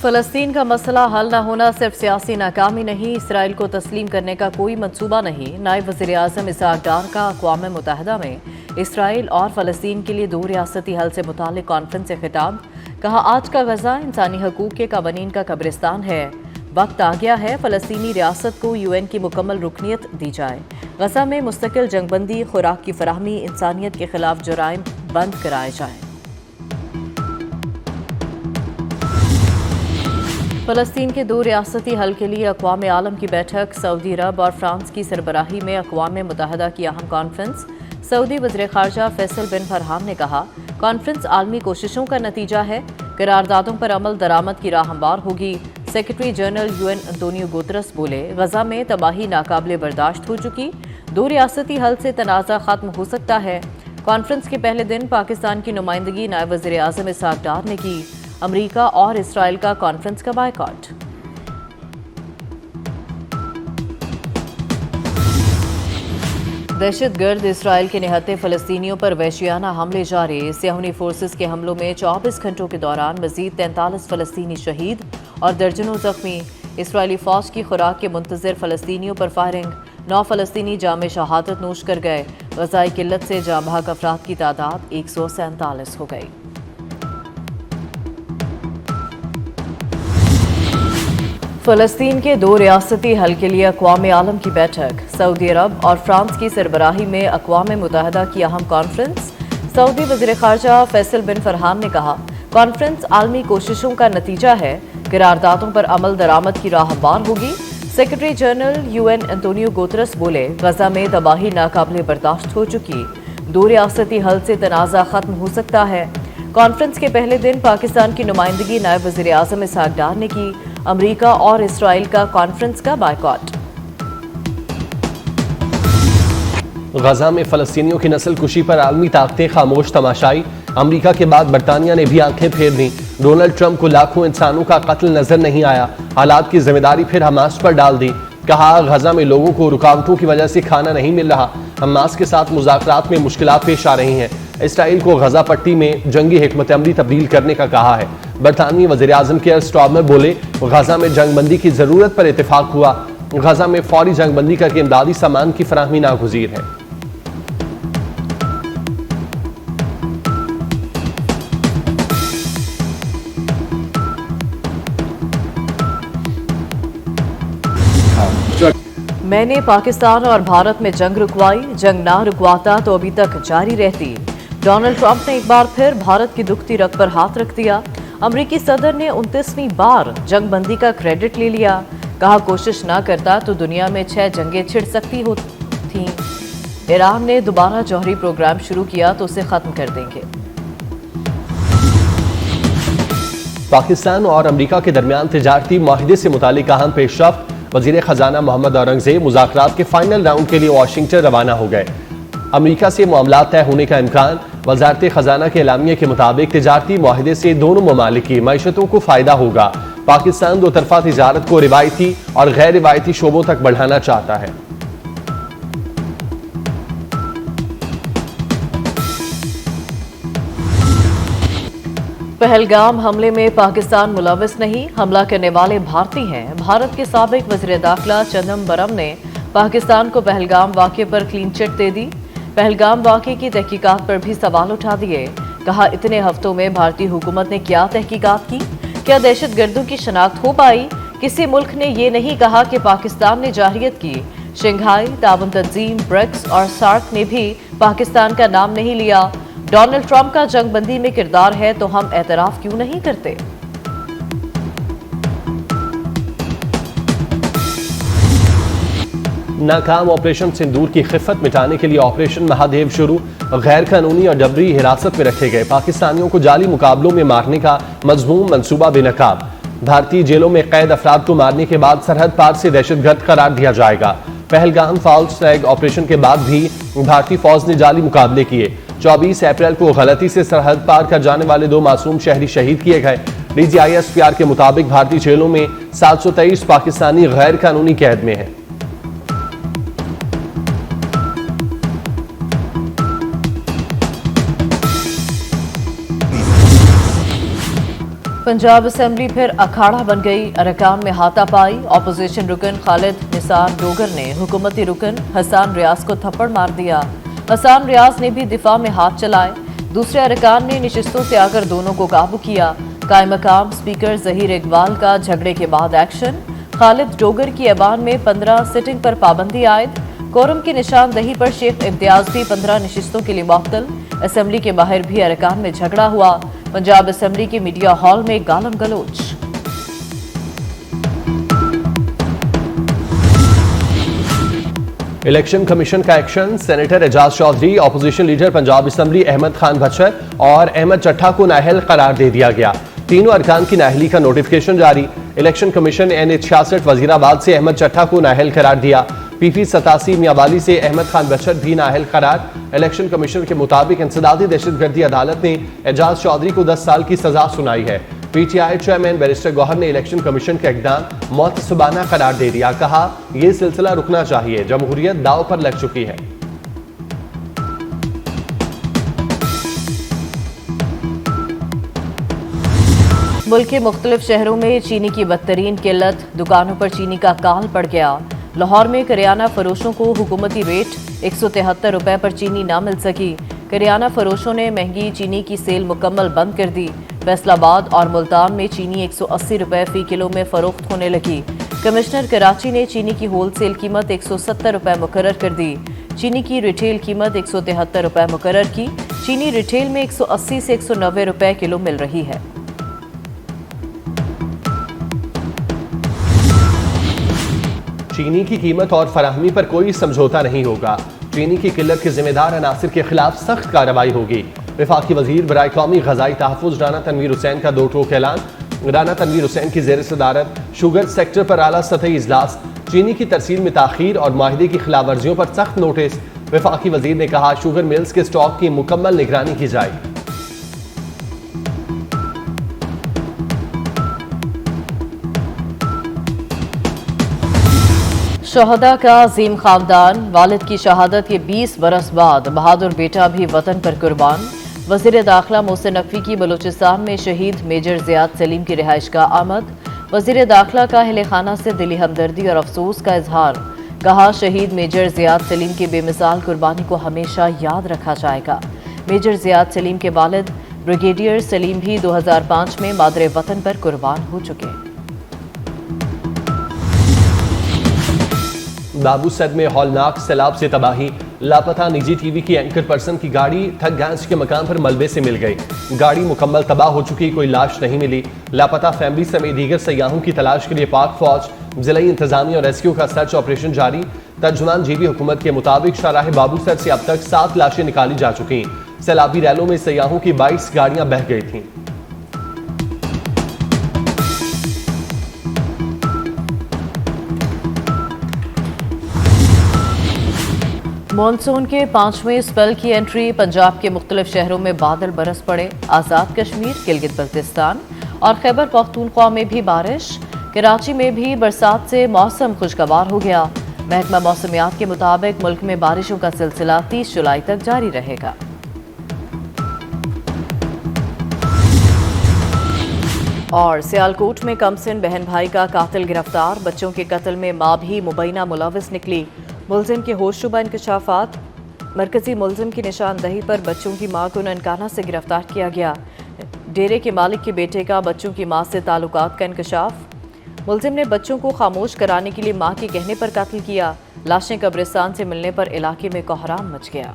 फलस्तीन का मसला हल न होना सिर्फ सियासी नाकामी नहीं, इसराइल को तस्लीम करने का कोई मंसूबा नहीं। नायब वज़ीर आज़म इसहाक डार का अक़वाम मुत्तहिदा में इसराइल और फ़लस्तीन के लिए दो रियासती हल से मुताल्लिक़ कॉन्फ्रेंस से खिताब। कहा, आज का गज़ा इंसानी हकूक़ के क़वानीन का कब्रिस्तान है। वक्त आ गया है फ़लस्तीनी रियासत को UN की मुकम्मल रुकनियत दी जाए। गज़ा में मुस्तकिल जंगबंदी, खुराक की फराहमी, इंसानियत के खिलाफ जराइम बंद कराए जाएँ। फ़लस्तीन के दो रियासती हल के लिए अक़वाम आलम की बैठक। सऊदी अरब और फ्रांस की सरबराही में अक़वाम मुत्तहिदा की अहम कॉन्फ्रेंस। सऊदी वज़ीर ख़ारजा फैसल बिन फरहान ने कहा, कॉन्फ्रेंस आलमी कोशिशों का नतीजा है। करारदादों पर अमल दरामद की राह हमवार होगी। Secretary general UN Antonio Guterres बोले, गज़ा में तबाही नाकाबिले बर्दाश्त हो चुकी, दो रियासती हल से तनाज़ा ख़त्म हो सकता है। कॉन्फ्रेंस के पहले दिन पाकिस्तान की नुमाइंदगी नायब वज़ीर आज़म इसहाक डार ने की। अमरीका और इसराइल का कॉन्फ्रेंस का बायकॉट। दहशतगर्द इसराइल के निहत्ते फ़लस्तीनियों पर वहशियाना हमले जारी। सियाहुनी फोर्सेस के हमलों में 24 घंटों के दौरान मज़ीद 43 फ़लस्तीनी शहीद और दर्जनों ज़ख्मी। इसराइली फ़ौज की खुराक के मुंतज़िर फ़लस्तीनियों पर फायरिंग। 9 फ़लस्तीनी जाम शहादत नोश कर गए। ग़ज़ाई किल्लत से जाँ बहक अफराद की तादाद 147 हो गई। फ़लस्तीन के दो रियासती हल के लिए अक़वाम आलम की बैठक। सऊदी अरब और फ्रांस की सरबराही में अक़वाम मुत्तहिदा की अहम कॉन्फ्रेंस। सऊदी वज़ीर ख़ारजा फैसल बिन फरहान ने कहा, कॉन्फ्रेंस आलमी कोशिशों का नतीजा है। करारदादों पर अमल दरामद की राह हमवार होगी। Secretary general UN Antonio Guterres बोले, गज़ा में तबाही नाकाबिले बर्दाश्त हो चुकी, दो रियासती हल से तनाज़ा ख़त्म हो सकता है। कॉन्फ्रेंस के पहले दिन पाकिस्तान की नुमाइंदगी नायब वज़ीर आज़म इसहाक डार ने की। अमरीका और इसराइल का कॉन्फ्रेंस का बायकॉट। गजा में फ़लस्तीनियों की नस्ल कुशी पर आलमी ताकतें खामोश तमाशाई। अमरीका के बाद बरतानिया ने भी आंखें फेर दी। डोनाल्ड ट्रंप को लाखों इंसानों का कत्ल नजर नहीं आया। हालात की जिम्मेदारी फिर हमास पर डाल दी। कहा, गजा में लोगों को रुकावटों की वजह से खाना नहीं मिल रहा। हमास के साथ मुज़ाकरात में मुश्किलात पेश आ रही हैं। इसराइल को गजा पट्टी में जंगी हिकमत अमली तब्दील करने का कहा है। बरतानवी वज़ीर आज़म केयर स्टारमर बोले, गजा में जंगबंदी की ज़रूरत पर इत्तेफाक हुआ। गजा में फौरी जंगबंदी करके इमदादी सामान की फराहमी नागुज़ीर है। मैंने पाकिस्तान और भारत में जंग रुकवाई, जंग ना रुकवाता तो अभी तक जारी रहती। डोनाल्ड ट्रंप ने एक बार फिर भारत की दुखती रग पर हाथ रख दिया। अमरीकी सदर ने 29वीं बार जंग बंदी का क्रेडिट ले लिया। कहा, कोशिश ना करता तो दुनिया में 6 जंगें छिड़ सकती थीं। ईरान ने दोबारा जौहरी प्रोग्राम शुरू किया तो उसे खत्म कर देंगे। पाकिस्तान और अमरीका के दरमियान तिजारती मुआहिदे से मुतालिक अहम पेशरफ्त। वज़ीर ख़जाना मोहम्मद औरंगज़ेब मुज़ाकरात के फाइनल राउंड के लिए वाशिंगटन रवाना हो गए। अमरीका से मामलात तय होने का इम्कान। वज़ारत ख़जाना के एलामिया के मुताबिक तिजारती मुआहिदे से दोनों ममालिक की मईशतों को फ़ायदा होगा। पाकिस्तान दो तरफ़ा तिजारत को रिवायती और गैर रिवायती शोबों तक बढ़ाना चाहता है। पहलगाम हमले में पाकिस्तान मुलविस नहीं, हमला करने वाले भारतीय हैं। भारत के साबिक वज़ीर दाखिला चिदम्बरम ने पाकिस्तान को पहलगाम वाक़े पर क्लीन चिट दे दी। पहलगाम वाक़े की तहकीकात पर भी सवाल उठा दिए। कहा, इतने हफ्तों में भारतीय हुकूमत ने क्या तहकीकात की? क्या दहशतगर्दों की शनाख्त हो पाई? किसी मुल्क ने ये नहीं कहा कि पाकिस्तान ने जाहिरियत की। शंघाई ताउन तंजीम, ब्रिक्स और सार्क ने भी पाकिस्तान का नाम नहीं लिया। डोनाल्ड ट्रंप का जंगबंदी में किरदार है तो हम एतराफ़ क्यों नहीं करते? नाकाम ऑपरेशन सिंदूर की खिफत मिटाने के लिए ऑपरेशन महादेव शुरू। गैर कानूनी और जबरी हिरासत में रखे गए पाकिस्तानियों को जाली मुकाबलों में मारने का मज़मूम मंसूबा बेनकाब। भारतीय जेलों में कैद अफराद को मारने के बाद सरहद पार से दहशतगर्द करार दिया जाएगा। पहलगाम फॉल्स फ्लैग ऑपरेशन के बाद भी भारतीय फौज ने जाली मुकाबले किए। 24 अप्रैल को गलती से सरहद पार कर जाने वाले 2 मासूम शहरी शहीद किए गए। DGISPR के मुताबिक भारतीय जेलों में 723 पाकिस्तानी गैर कानूनी कैद में हैं। पंजाब असेंबली फिर अखाड़ा बन गई, अरकान में हाथापाई। ऑपोजिशन रुकन खालिद निसार डोगर ने हुकूमती रुकन हसान रियाज को थप्पड़ मार दिया। हसान रियाज ने भी दिफा में हाथ चलाए। दूसरे अरकान ने नशिस्तों से आकर दोनों को काबू किया। कायम मकाम स्पीकर जहीर इकबाल का झगड़े के बाद एक्शन। खालिद डोगर की ऐवान में 15 सिटिंग पर पाबंदी आयद। कोरम की निशानदही पर शेख इम्तियाज भी 15 नशिस्तों के लिए मुअत्तल। असेंबली के बाहर भी अरकान में झगड़ा हुआ। पंजाब असेंबली के मीडिया हॉल में गालम गलोच। इलेक्शन कमीशन का action. Senator Ejaz Chaudhry, opposition leader Punjab assembly Ahmed Khan Bachar और अहमद चट्ठा को नाअहल करार दे दिया गया। तीनों अरकान की नाअहली का नोटिफिकेशन जारी। इलेक्शन कमीशन ने NH66 वजीराबाद से अहमद चट्ठा को नाअहल करार दिया। PP 87 मियावाली से अहमद खान बचर भी नाअहल करार। इलेक्शन कमीशन के मुताबिक इंसदादी दहशतगर्दी अदालत ने एजाज चौधरी को 10 साल की सजा सुनाई है। PTI चेयरमैन बैरिस्टर गौहर ने इलेक्शन कमीशन का इक़दाम मौतसबाना करार दे दिया। कहा, यह सिलसिला रुकना चाहिए, जमहूरियत दाव पर लग चुकी है। मुल्क के मुख्तलिफ शहरों में चीनी की बदतरीन किल्लत, दुकानों पर चीनी का काल पड़ गया। लाहौर में करियाना फरोशों को हुकूमती रेट 173 रुपए पर चीनी ना मिल सकी। करियाना फरोशों ने महंगी चीनी की सेल मुकम्मल बंद कर दी। फैसलाबाद और मुल्तान में चीनी 180 रुपए फी किलो में फरोख्त होने लगी। कमिश्नर कराची ने चीनी की होल सेल कीमत 170 रुपए मुकर्रर कर दी। चीनी की रिटेल कीमत 173 रुपए मुकर्रर की। चीनी रिटेल में 180 से 190 रुपए किलो मिल रही है। चीनी की कीमत और फराहमी पर कोई समझौता नहीं होगा। चीनी की किल्लत के जिम्मेदार अनासिर के खिलाफ सख्त कार्रवाई होगी। वफाकी वजीर बराए कौमी ग़ज़ाई तहफ़्फ़ुज़ राना तनवीर हुसैन का 2 टोक ऐलान। राना तनवीर हुसैन की ज़ेर सदारत शुगर सेक्टर पर आला सतही इजलास। चीनी की तरसील में ताख़ीर और माहिदे की खिलाफ वर्जियों पर सख्त नोटिस। वफाकी वजीर ने कहा, शुगर मिल्स के स्टॉक की मुकम्मल निगरानी की जाएगी। शहदा का अजीम खानदान, वालिद की शहादत के 20 बरस बाद बहादुर बेटा भी वतन पर कुर्बान। वज़ीर दाखिला मोहसिन नकवी की बलूचिस्तान में शहीद मेजर ज़ियाद सलीम की रिहाइश का आमद। वज़ीर दाखिला का अहले खाना से दिली हमदर्दी और अफसोस का इजहार। कहा, शहीद मेजर ज़ियाद सलीम की बेमिसाल कुर्बानी को हमेशा याद रखा जाएगा। मेजर ज़ियाद सलीम के वालिद ब्रिगेडियर सलीम भी 2005 में मादरे वतन पर कुर्बान हो चुके। बाबूसर में हौलनाक सैलाब से तबाही। लापता निजी टीवी की एंकर पर्सन की गाड़ी थकगंज के मकाम पर मलबे से मिल गई। गाड़ी मुकम्मल तबाह हो चुकी, कोई लाश नहीं मिली। लापता फैमिली समेत दीगर सयाहों की तलाश के लिए पाक फौज, जिला इंतजामिया और रेस्क्यू का सर्च ऑपरेशन जारी। तर्जुमान जीबी हुकूमत के मुताबिक शाहराह बाबूसर से अब तक 7 लाशें निकाली जा चुकी। सैलाबी रैलों में सयाहों की 22 गाड़ियां बह गई थीं। मॉनसून के 5वें स्पेल की एंट्री। पंजाब के मुख्तलिफ शहरों में बादल बरस पड़े। आज़ाद कश्मीर, गिलगित बल्तिस्तान और खैबर पख्तूनख्वा में भी बारिश। कराची में भी बरसात से मौसम खुशगवार हो गया। महकमा मौसमियात के मुताबिक मुल्क में बारिशों का सिलसिला 30 जुलाई तक जारी रहेगा। और सियालकोट में कमसिन बहन भाई का कातिल गिरफ्तार। बच्चों के कत्ल में मां भी मुबैना मुलविस निकली। मुलजिम के होशरुबा इंकशाफात। मरकजी मुलजिम की निशानदही पर बच्चों की मां को ननकाना से गिरफ्तार किया गया। डेरे के मालिक के बेटे का बच्चों की मां से ताल्लुकात का इंकशाफ। मुलजिम ने बच्चों को खामोश कराने के लिए मां के कहने पर कत्ल किया। लाशें कब्रिस्तान से मिलने पर इलाके में कोहराम मच गया।